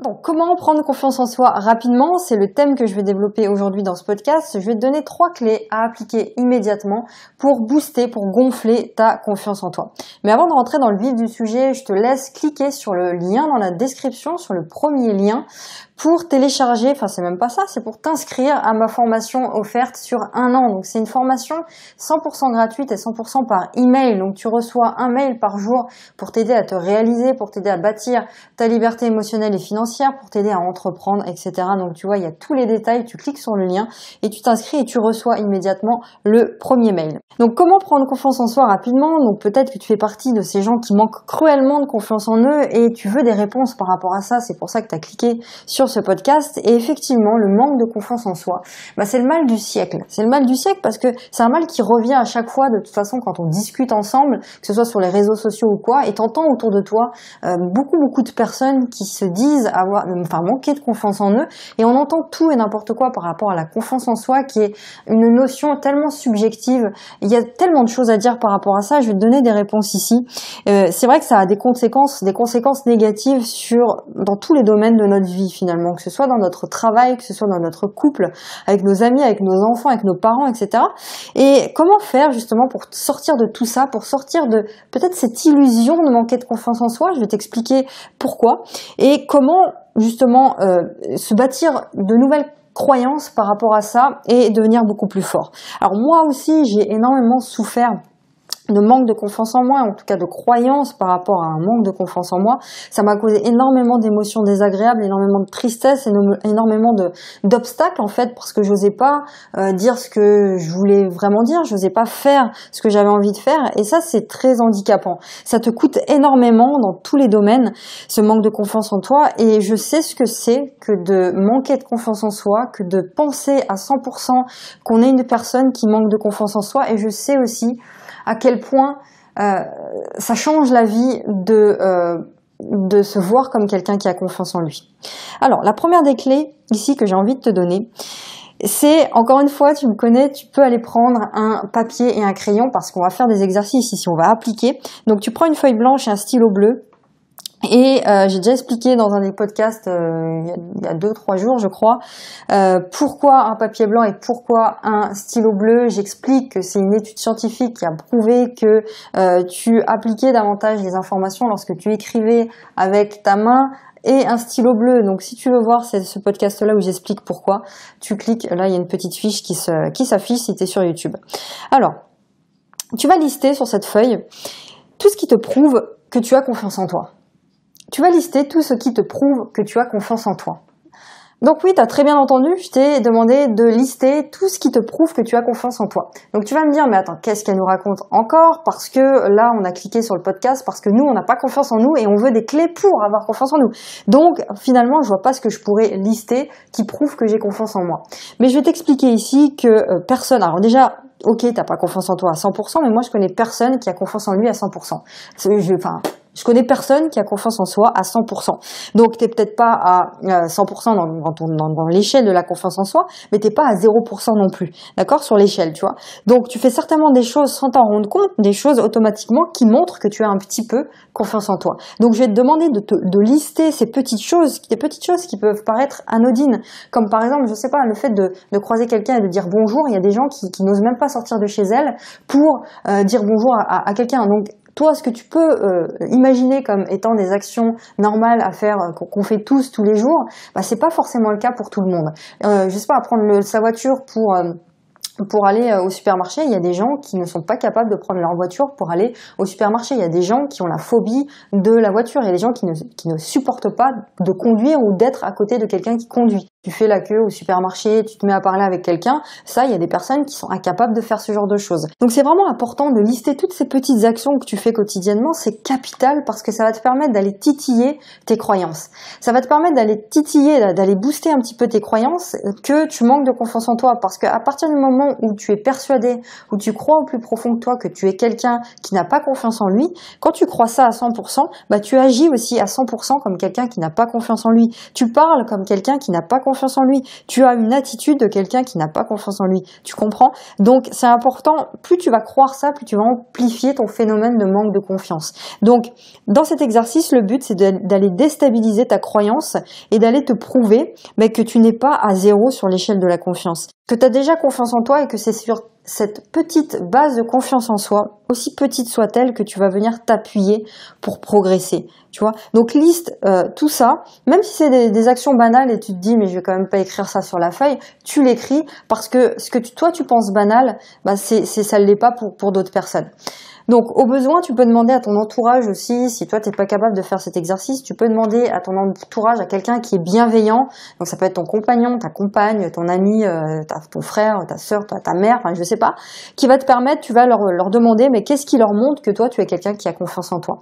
Bon, comment prendre confiance en soi rapidement? C'est le thème que je vais développer aujourd'hui dans ce podcast. Je vais te donner 3 clés à appliquer immédiatement pour booster, pour gonfler ta confiance en toi. Mais avant de rentrer dans le vif du sujet, je te laisse cliquer sur le lien dans la description, sur le premier lien, pour télécharger, enfin c'est même pas ça, c'est pour t'inscrire à ma formation offerte sur 1 an. Donc c'est une formation 100% gratuite et 100% par email. Donc tu reçois un mail par jour pour t'aider à te réaliser, pour t'aider à bâtir ta liberté émotionnelle et financière, pour t'aider à entreprendre, etc. Donc tu vois, il y a tous les détails, tu cliques sur le lien et tu t'inscris et tu reçois immédiatement le premier mail. Donc comment prendre confiance en soi rapidement? Donc peut-être que tu fais partie de ces gens qui manquent cruellement de confiance en eux et tu veux des réponses par rapport à ça. C'est pour ça que tu as cliqué sur ce podcast. Et effectivement, le manque de confiance en soi, c'est le mal du siècle. C'est le mal du siècle parce que c'est un mal qui revient à chaque fois de toute façon quand on discute ensemble, que ce soit sur les réseaux sociaux ou quoi, et t'entends autour de toi beaucoup de personnes qui se disent manquer de confiance en eux, et on entend tout et n'importe quoi par rapport à la confiance en soi qui est une notion tellement subjective. Il y a tellement de choses à dire par rapport à ça. Je vais te donner des réponses ici. C'est vrai que ça a des conséquences négatives dans tous les domaines de notre vie finalement, que ce soit dans notre travail, que ce soit dans notre couple, avec nos amis, avec nos enfants, avec nos parents, etc. Et comment faire justement pour sortir de tout ça, pour sortir de peut-être cette illusion de manquer de confiance en soi? Je vais t'expliquer pourquoi et comment justement se bâtir de nouvelles croyances par rapport à ça et devenir beaucoup plus fort. Alors moi aussi, j'ai énormément souffert de manque de confiance en moi, en tout cas de croyance par rapport à un manque de confiance en moi. Ça m'a causé énormément d'émotions désagréables, énormément de tristesse, énormément d'obstacles en fait, parce que j'osais pas dire ce que je voulais vraiment dire, j'osais pas faire ce que j'avais envie de faire, et ça c'est très handicapant. Ça te coûte énormément dans tous les domaines, ce manque de confiance en toi, et je sais ce que c'est que de manquer de confiance en soi, que de penser à 100% qu'on est une personne qui manque de confiance en soi, et je sais aussi à quel point ça change la vie de se voir comme quelqu'un qui a confiance en lui. Alors, la première des clés ici que j'ai envie de te donner, c'est, encore une fois, tu me connais, tu peux aller prendre un papier et un crayon parce qu'on va faire des exercices ici, on va appliquer. Donc, tu prends une feuille blanche et un stylo bleu. Et j'ai déjà expliqué dans un des podcasts il y a 2-3 jours je crois pourquoi un papier blanc et pourquoi un stylo bleu. J'explique que c'est une étude scientifique qui a prouvé que tu appliquais davantage les informations lorsque tu écrivais avec ta main et un stylo bleu. Donc si tu veux voir ce podcast là où j'explique pourquoi, tu cliques, là il y a une petite fiche qui s'affiche si tu es sur YouTube. Alors, tu vas lister sur cette feuille tout ce qui te prouve que tu as confiance en toi. Tu vas lister tout ce qui te prouve que tu as confiance en toi. Donc oui, tu as très bien entendu, je t'ai demandé de lister tout ce qui te prouve que tu as confiance en toi. Donc tu vas me dire, mais attends, qu'est-ce qu'elle nous raconte encore? Parce que là, on a cliqué sur le podcast, parce que nous, on n'a pas confiance en nous et on veut des clés pour avoir confiance en nous. Donc finalement, je vois pas ce que je pourrais lister qui prouve que j'ai confiance en moi. Mais je vais t'expliquer ici que personne... Alors déjà, ok, t'as pas confiance en toi à 100%, mais moi, je connais personne qui a confiance en lui à 100%. Je connais personne qui a confiance en soi à 100%. Donc, t'es peut-être pas à 100% dans l'échelle de la confiance en soi, mais t'es pas à 0% non plus. D'accord? Sur l'échelle, tu vois. Donc, tu fais certainement des choses sans t'en rendre compte, des choses automatiquement qui montrent que tu as un petit peu confiance en toi. Donc, je vais te demander de lister des petites choses qui peuvent paraître anodines. Comme par exemple, je sais pas, le fait de croiser quelqu'un et de dire bonjour. Il y a des gens qui n'osent même pas sortir de chez elles pour dire bonjour à quelqu'un. Donc, toi, ce que tu peux imaginer comme étant des actions normales à faire, qu'on fait tous les jours, c'est pas forcément le cas pour tout le monde. Je sais pas, prendre sa voiture pour aller au supermarché, il y a des gens qui ne sont pas capables de prendre leur voiture pour aller au supermarché. Il y a des gens qui ont la phobie de la voiture. Il y a des gens qui ne supportent pas de conduire ou d'être à côté de quelqu'un qui conduit. Tu fais la queue au supermarché, tu te mets à parler avec quelqu'un. Ça, il y a des personnes qui sont incapables de faire ce genre de choses. Donc, c'est vraiment important de lister toutes ces petites actions que tu fais quotidiennement. C'est capital parce que ça va te permettre d'aller titiller tes croyances. Ça va te permettre d'aller titiller, d'aller booster un petit peu tes croyances que tu manques de confiance en toi. Parce qu'à partir du moment moment où tu es persuadé, où tu crois au plus profond de toi que tu es quelqu'un qui n'a pas confiance en lui, quand tu crois ça à 100%, bah tu agis aussi à 100% comme quelqu'un qui n'a pas confiance en lui. Tu parles comme quelqu'un qui n'a pas confiance en lui. Tu as une attitude de quelqu'un qui n'a pas confiance en lui. Tu comprends? Donc c'est important, plus tu vas croire ça, plus tu vas amplifier ton phénomène de manque de confiance. Donc dans cet exercice, le but c'est d'aller déstabiliser ta croyance et d'aller te prouver que tu n'es pas à zéro sur l'échelle de la confiance. Que tu as déjà confiance en toi et que c'est sur cette petite base de confiance en soi, aussi petite soit-elle, que tu vas venir t'appuyer pour progresser. Tu vois? Donc liste tout ça, même si c'est des actions banales et tu te dis mais je vais quand même pas écrire ça sur la feuille, tu l'écris parce que ce que toi tu penses banal, ça l'est pas pour d'autres personnes. Donc, au besoin, tu peux demander à ton entourage aussi, si toi, t'es pas capable de faire cet exercice, tu peux demander à ton entourage, à quelqu'un qui est bienveillant. Donc, ça peut être ton compagnon, ta compagne, ton ami, ton frère, ta sœur, ta mère, enfin, je sais pas, qui va te permettre, tu vas leur demander, mais qu'est-ce qui leur montre que toi, tu es quelqu'un qui a confiance en toi?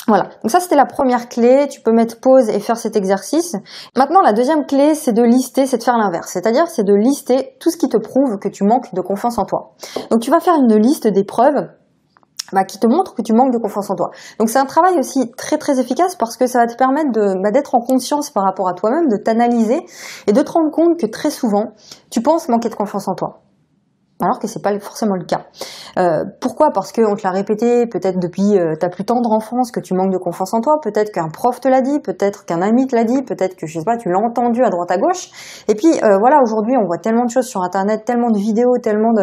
Voilà, donc ça c'était la première clé, tu peux mettre pause et faire cet exercice. Maintenant la deuxième clé c'est de lister, c'est de faire l'inverse, c'est-à-dire c'est de lister tout ce qui te prouve que tu manques de confiance en toi. Donc tu vas faire une liste des preuves qui te montrent que tu manques de confiance en toi. Donc c'est un travail aussi très très efficace parce que ça va te permettre d'être en conscience par rapport à toi-même, de t'analyser et de te rendre compte que très souvent tu penses manquer de confiance en toi. Alors que c'est pas forcément le cas. Pourquoi? Parce qu'on te l'a répété peut-être depuis ta plus tendre enfance que tu manques de confiance en toi, peut-être qu'un prof te l'a dit, peut-être qu'un ami te l'a dit, peut-être que je sais pas, tu l'as entendu à droite à gauche. Et puis voilà, aujourd'hui on voit tellement de choses sur internet, tellement de vidéos, tellement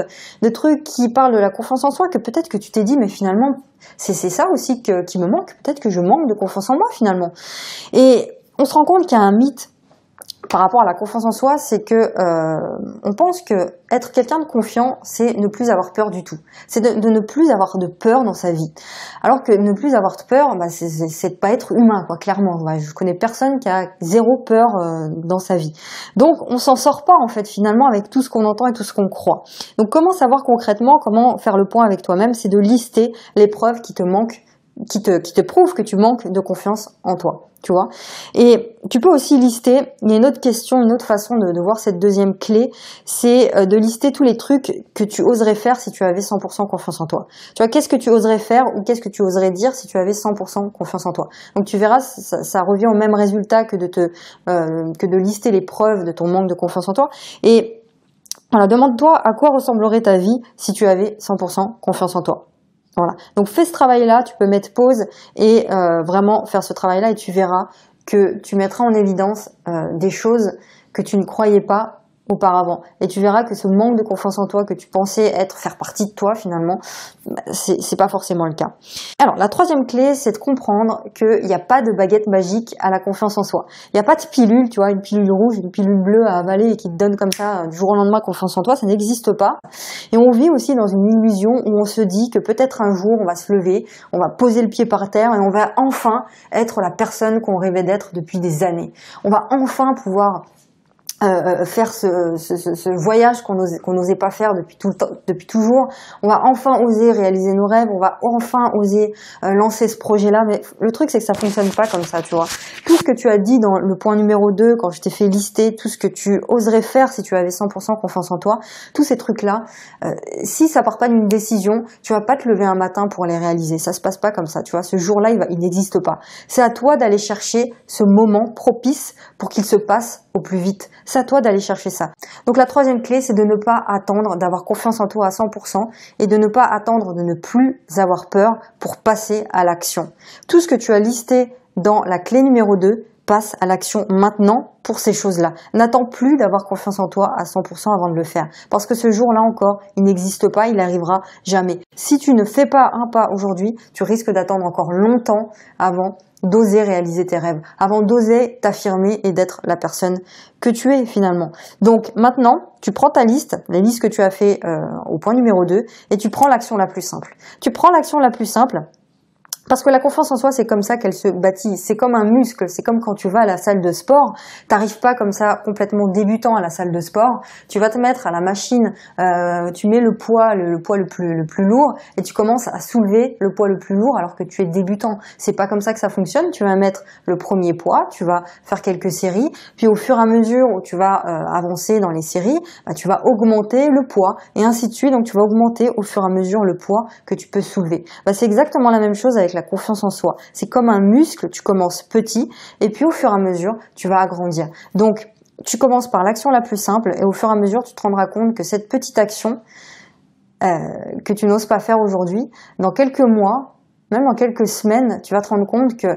de trucs qui parlent de la confiance en soi que peut-être que tu t'es dit mais finalement c'est ça aussi qui me manque, peut-être que je manque de confiance en moi finalement. Et on se rend compte qu'il y a un mythe par rapport à la confiance en soi, c'est que on pense que être quelqu'un de confiant, c'est ne plus avoir peur du tout. C'est de ne plus avoir de peur dans sa vie. Alors que ne plus avoir de peur, c'est de pas être humain, quoi, clairement. Je connais personne qui a zéro peur dans sa vie. Donc on s'en sort pas en fait finalement avec tout ce qu'on entend et tout ce qu'on croit. Donc comment savoir concrètement, comment faire le point avec toi-même, c'est de lister les preuves qui te manquent, qui te prouvent que tu manques de confiance en toi. Tu vois. Et tu peux aussi lister, il y a une autre question, une autre façon de voir cette deuxième clé, c'est de lister tous les trucs que tu oserais faire si tu avais 100% confiance en toi. Tu vois, qu'est-ce que tu oserais faire ou qu'est-ce que tu oserais dire si tu avais 100% confiance en toi. Donc tu verras, ça revient au même résultat que de lister les preuves de ton manque de confiance en toi. Et voilà, demande-toi à quoi ressemblerait ta vie si tu avais 100% confiance en toi. Voilà. Donc fais ce travail-là, tu peux mettre pause et vraiment faire ce travail-là et tu verras que tu mettras en évidence des choses que tu ne croyais pas auparavant. Et tu verras que ce manque de confiance en toi que tu pensais faire partie de toi finalement, c'est pas forcément le cas. Alors la troisième clé, c'est de comprendre qu'il n'y a pas de baguette magique à la confiance en soi. Il n'y a pas de pilule, tu vois, une pilule rouge, une pilule bleue à avaler et qui te donne comme ça du jour au lendemain confiance en toi, ça n'existe pas. Et on vit aussi dans une illusion où on se dit que peut-être un jour on va se lever, on va poser le pied par terre et on va enfin être la personne qu'on rêvait d'être depuis des années. On va enfin pouvoir faire ce voyage qu'on n'osait pas faire depuis toujours. On va enfin oser réaliser nos rêves, on va enfin oser lancer ce projet-là, mais le truc c'est que ça fonctionne pas comme ça, tu vois. Tout ce que tu as dit dans le point numéro 2, quand je t'ai fait lister tout ce que tu oserais faire si tu avais 100% confiance en toi, tous ces trucs-là, si ça part pas d'une décision, tu vas pas te lever un matin pour les réaliser. Ça se passe pas comme ça, tu vois. Ce jour-là, il n'existe pas. C'est à toi d'aller chercher ce moment propice pour qu'il se passe au plus vite. C'est à toi d'aller chercher ça. Donc la troisième clé, c'est de ne pas attendre d'avoir confiance en toi à 100% et de ne pas attendre de ne plus avoir peur pour passer à l'action. Tout ce que tu as listé dans la clé numéro 2, passe à l'action maintenant pour ces choses-là. N'attends plus d'avoir confiance en toi à 100% avant de le faire. Parce que ce jour-là encore, il n'existe pas, il n'arrivera jamais. Si tu ne fais pas un pas aujourd'hui, tu risques d'attendre encore longtemps avant d'oser réaliser tes rêves, avant d'oser t'affirmer et d'être la personne que tu es finalement. Donc maintenant, tu prends ta liste, les listes que tu as fait au point numéro 2, et tu prends l'action la plus simple. Tu prends l'action la plus simple. Parce que la confiance en soi, c'est comme ça qu'elle se bâtit. C'est comme un muscle. C'est comme quand tu vas à la salle de sport. T'arrives pas comme ça complètement débutant à la salle de sport. Tu vas te mettre à la machine. Tu mets le poids le plus lourd et tu commences à soulever le poids le plus lourd alors que tu es débutant. C'est pas comme ça que ça fonctionne. Tu vas mettre le premier poids. Tu vas faire quelques séries. Puis au fur et à mesure où tu vas avancer dans les séries, tu vas augmenter le poids et ainsi de suite. Donc tu vas augmenter au fur et à mesure le poids que tu peux soulever. C'est exactement la même chose avec la confiance en soi. C'est comme un muscle, tu commences petit et puis au fur et à mesure, tu vas agrandir. Donc, tu commences par l'action la plus simple et au fur et à mesure, tu te rendras compte que cette petite action que tu n'oses pas faire aujourd'hui, dans quelques mois, même dans quelques semaines, tu vas te rendre compte que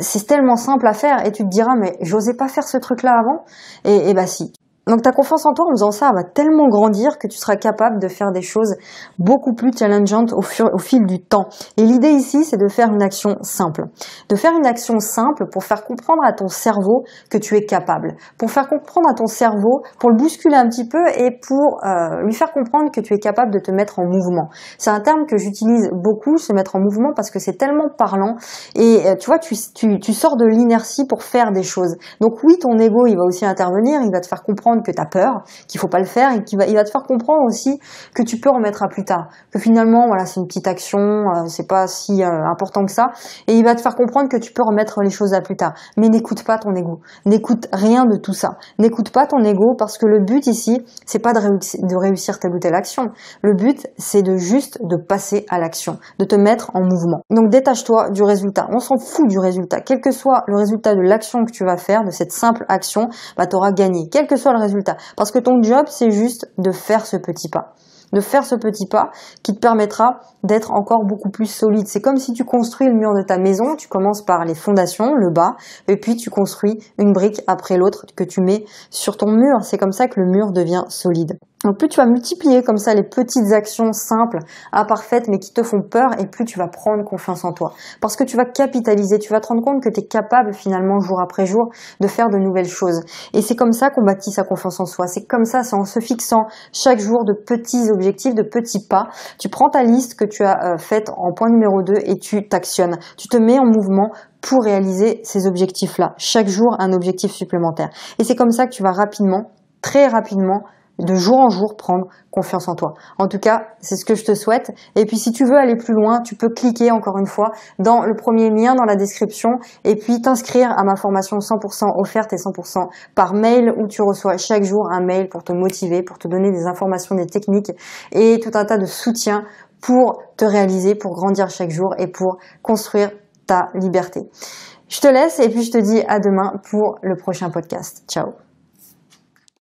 c'est tellement simple à faire et tu te diras mais j'osais pas faire ce truc-là avant et si. Donc ta confiance en toi en faisant ça elle va tellement grandir que tu seras capable de faire des choses beaucoup plus challengeantes au fil du temps. Et l'idée ici, c'est de faire une action simple. De faire une action simple pour faire comprendre à ton cerveau que tu es capable. Pour faire comprendre à ton cerveau, pour le bousculer un petit peu et pour lui faire comprendre que tu es capable de te mettre en mouvement. C'est un terme que j'utilise beaucoup, se mettre en mouvement, parce que c'est tellement parlant. Et tu vois, tu sors de l'inertie pour faire des choses. Donc oui, ton ego, il va aussi intervenir, il va te faire comprendre que tu as peur, qu'il faut pas le faire et il va te faire comprendre aussi que tu peux remettre à plus tard, que finalement voilà, c'est une petite action, c'est pas si important que ça et il va te faire comprendre que tu peux remettre les choses à plus tard. Mais n'écoute pas ton ego. N'écoute rien de tout ça. N'écoute pas ton ego parce que le but ici, c'est pas de réussir telle ou telle action. Le but, c'est juste de passer à l'action, de te mettre en mouvement. Donc détache-toi du résultat. On s'en fout du résultat. Quel que soit le résultat de l'action que tu vas faire, de cette simple action, tu auras gagné. Quel que soit le résultat. Parce que ton job, c'est juste de faire ce petit pas. De faire ce petit pas qui te permettra d'être encore beaucoup plus solide. C'est comme si tu construis le mur de ta maison, tu commences par les fondations, le bas, et puis tu construis une brique après l'autre que tu mets sur ton mur. C'est comme ça que le mur devient solide. Donc plus tu vas multiplier comme ça les petites actions simples, imparfaites, mais qui te font peur, et plus tu vas prendre confiance en toi. Parce que tu vas capitaliser, tu vas te rendre compte que tu es capable finalement jour après jour de faire de nouvelles choses. Et c'est comme ça qu'on bâtit sa confiance en soi. C'est comme ça, c'est en se fixant chaque jour de petits objectifs, de petits pas. Tu prends ta liste que tu as faite en point numéro 2 et tu t'actionnes. Tu te mets en mouvement pour réaliser ces objectifs-là. Chaque jour, un objectif supplémentaire. Et c'est comme ça que tu vas rapidement, très rapidement, de jour en jour, prendre confiance en toi. En tout cas, c'est ce que je te souhaite. Et puis, si tu veux aller plus loin, tu peux cliquer encore une fois dans le premier lien dans la description et puis t'inscrire à ma formation 100% offerte et 100% par mail où tu reçois chaque jour un mail pour te motiver, pour te donner des informations, des techniques et tout un tas de soutien pour te réaliser, pour grandir chaque jour et pour construire ta liberté. Je te laisse et puis je te dis à demain pour le prochain podcast. Ciao.